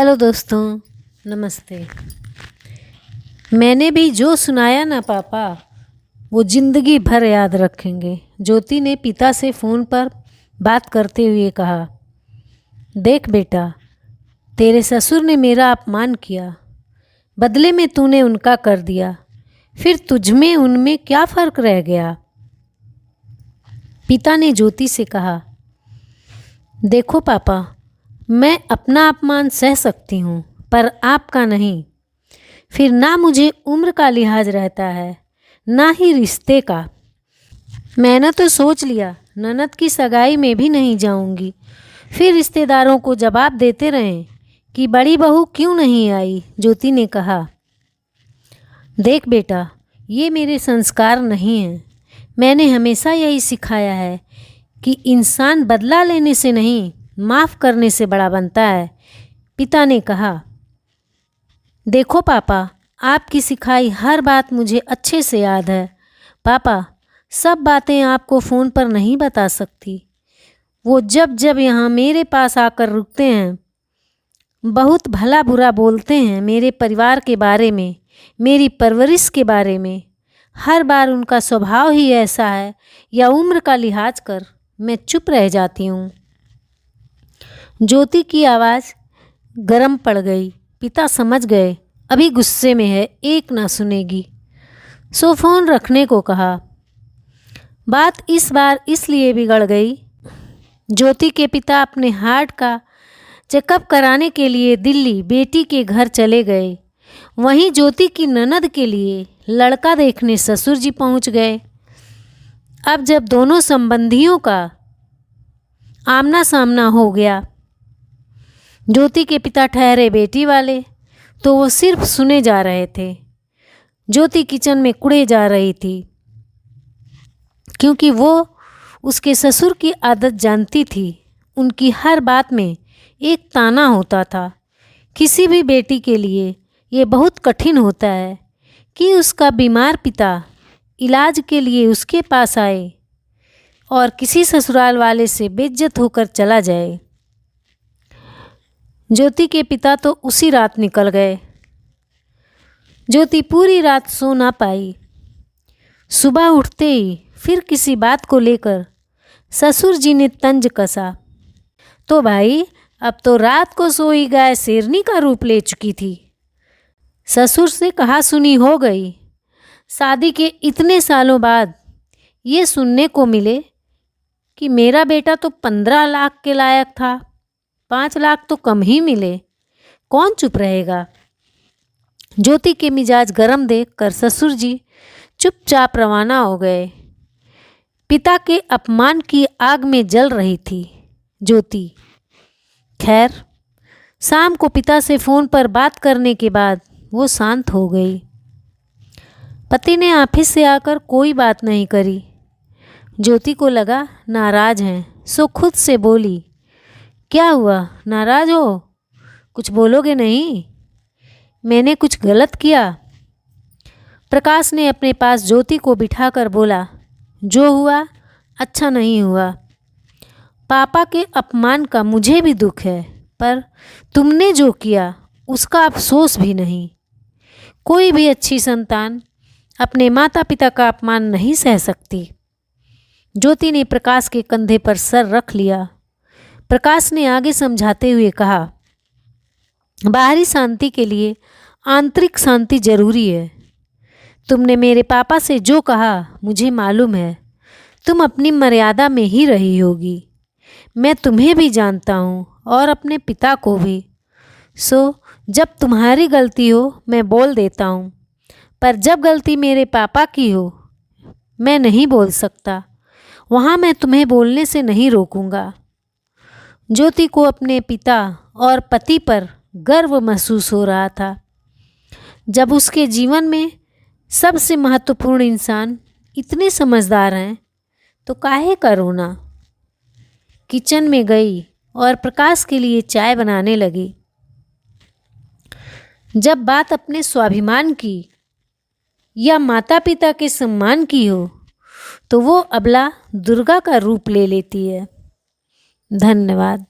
Hello दोस्तों, नमस्ते। मैंने भी जो सुनाया ना पापा, वो ज़िंदगी भर याद रखेंगे। ज्योति ने पिता से फ़ोन पर बात करते हुए कहा, देख बेटा, तेरे ससुर ने मेरा अपमान किया, बदले में तूने उनका कर दिया, फिर तुझमें उनमें क्या फ़र्क रह गया। पिता ने ज्योति से कहा, देखो पापा, मैं अपना अपमान सह सकती हूँ, पर आपका नहीं। फिर ना मुझे उम्र का लिहाज रहता है, ना ही रिश्ते का। मैंने तो सोच लिया ननद की सगाई में भी नहीं जाऊंगी। फिर रिश्तेदारों को जवाब देते रहें कि बड़ी बहू क्यों नहीं आई। ज्योति ने कहा, देख बेटा, ये मेरे संस्कार नहीं हैं। मैंने हमेशा यही सिखाया है कि इंसान बदला लेने से नहीं, माफ़ करने से बड़ा बनता है। पिता ने कहा, देखो पापा, आपकी सिखाई हर बात मुझे अच्छे से याद है। पापा, सब बातें आपको फ़ोन पर नहीं बता सकती। वो जब जब यहाँ मेरे पास आकर रुकते हैं, बहुत भला बुरा बोलते हैं मेरे परिवार के बारे में, मेरी परवरिश के बारे में। हर बार उनका स्वभाव ही ऐसा है या उम्र का लिहाज कर मैं चुप रह जाती हूँ। ज्योति की आवाज़ गर्म पड़ गई। पिता समझ गए अभी गुस्से में है, एक ना सुनेगी, सो फ़ोन रखने को कहा। बात इस बार इसलिए बिगड़ गई, ज्योति के पिता अपने हार्ट का चेकअप कराने के लिए दिल्ली बेटी के घर चले गए। वहीं ज्योति की ननद के लिए लड़का देखने ससुर जी पहुंच गए। अब जब दोनों संबंधियों का आमना सामना हो गया, ज्योति के पिता ठहरे बेटी वाले, तो वो सिर्फ सुने जा रहे थे। ज्योति किचन में कुढ़े जा रही थी, क्योंकि वो उसके ससुर की आदत जानती थी। उनकी हर बात में एक ताना होता था। किसी भी बेटी के लिए ये बहुत कठिन होता है कि उसका बीमार पिता इलाज के लिए उसके पास आए और किसी ससुराल वाले से बेइज्जत होकर चला जाए। ज्योति के पिता तो उसी रात निकल गए। ज्योति पूरी रात सो ना पाई। सुबह उठते ही फिर किसी बात को लेकर ससुर जी ने तंज कसा, तो भाई अब तो रात को सोई गाय शेरनी का रूप ले चुकी थी। ससुर से कहा सुनी हो गई। शादी के इतने सालों बाद ये सुनने को मिले कि मेरा बेटा तो 15 लाख के लायक था, 5 लाख तो कम ही मिले, कौन चुप रहेगा। ज्योति के मिजाज गरम देखकर ससुर जी चुपचाप रवाना हो गए। पिता के अपमान की आग में जल रही थी ज्योति। खैर, शाम को पिता से फ़ोन पर बात करने के बाद वो शांत हो गई। पति ने ऑफिस से आकर कोई बात नहीं करी। ज्योति को लगा नाराज़ हैं, सो खुद से बोली, क्या हुआ, नाराज़ हो? कुछ बोलोगे नहीं? मैंने कुछ गलत किया? प्रकाश ने अपने पास ज्योति को बिठाकर बोला, जो हुआ अच्छा नहीं हुआ। पापा के अपमान का मुझे भी दुख है, पर तुमने जो किया उसका अफसोस भी नहीं। कोई भी अच्छी संतान अपने माता पिता का अपमान नहीं सह सकती। ज्योति ने प्रकाश के कंधे पर सर रख लिया। प्रकाश ने आगे समझाते हुए कहा, बाहरी शांति के लिए आंतरिक शांति जरूरी है। तुमने मेरे पापा से जो कहा मुझे मालूम है, तुम अपनी मर्यादा में ही रही होगी। मैं तुम्हें भी जानता हूँ और अपने पिता को भी। सो जब तुम्हारी गलती हो मैं बोल देता हूँ, पर जब गलती मेरे पापा की हो मैं नहीं बोल सकता। वहाँ मैं तुम्हें बोलने से नहीं रोकूंगा। ज्योति को अपने पिता और पति पर गर्व महसूस हो रहा था। जब उसके जीवन में सबसे महत्वपूर्ण इंसान इतने समझदार हैं, तो काहे का रोना। किचन में गई और प्रकाश के लिए चाय बनाने लगी। जब बात अपने स्वाभिमान की या माता पिता के सम्मान की हो, तो वो अबला दुर्गा का रूप ले लेती है। धन्यवाद।